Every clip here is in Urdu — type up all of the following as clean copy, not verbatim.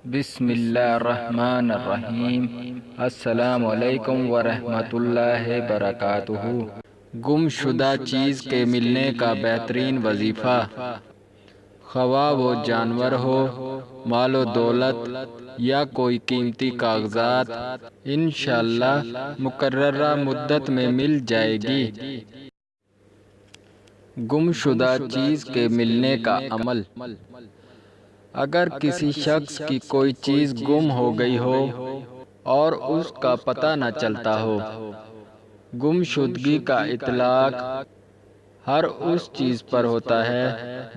بسم اللہ الرحمن الرحیم۔ السلام علیکم ورحمۃ اللہ وبرکاتہ۔ گم شدہ چیز کے ملنے کا بہترین وظیفہ، خواہ وہ جانور ہو، مال و دولت یا کوئی قیمتی کاغذات، انشاءاللہ مقررہ مدت میں مل جائے گی۔ گم شدہ چیز کے ملنے کا عمل۔ اگر کسی شخص کی کوئی چیز گم ہو گئی ہو اور اس کا پتہ نہ چلتا ہو، گم شدگی کا اطلاق ہر اس چیز پر ہوتا ہے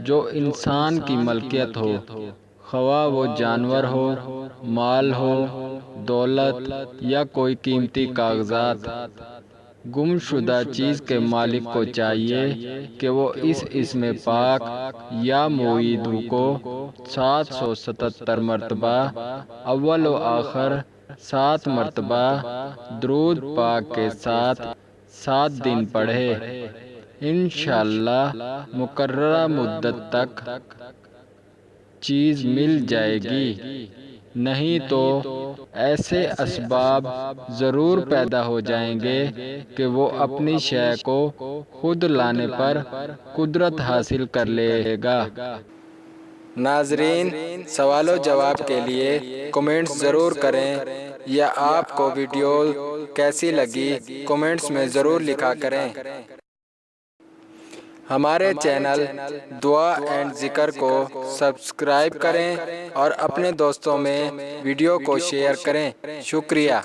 جو انسان کی ملکیت ہو، خواہ وہ جانور ہو، مال ہو، دولت یا کوئی قیمتی کاغذات۔ گم شدہ چیز کے مالک کو چاہیے کہ وہ اس اسم پاک یا موعود کو 777 مرتبہ اول و آخر 7 مرتبہ درود پاک کے ساتھ 7 دن پڑھے۔ انشاءاللہ مقررہ مدت تک چیز مل جائے گی، نہیں تو ایسے اسباب ضرور پیدا ہو جائیں گے کہ وہ اپنی شے کو خود لانے پر قدرت حاصل کر لے گا۔ ناظرین، سوال و جواب کے لیے کمنٹس ضرور کریں، یا آپ کو ویڈیو کیسی لگی کمنٹس میں ضرور لکھا کریں۔ ہمارے چینل دعا اینڈ ذکر کو سبسکرائب کریں اور اپنے دوستوں میں ویڈیو کو شیئر کریں۔ شکریہ۔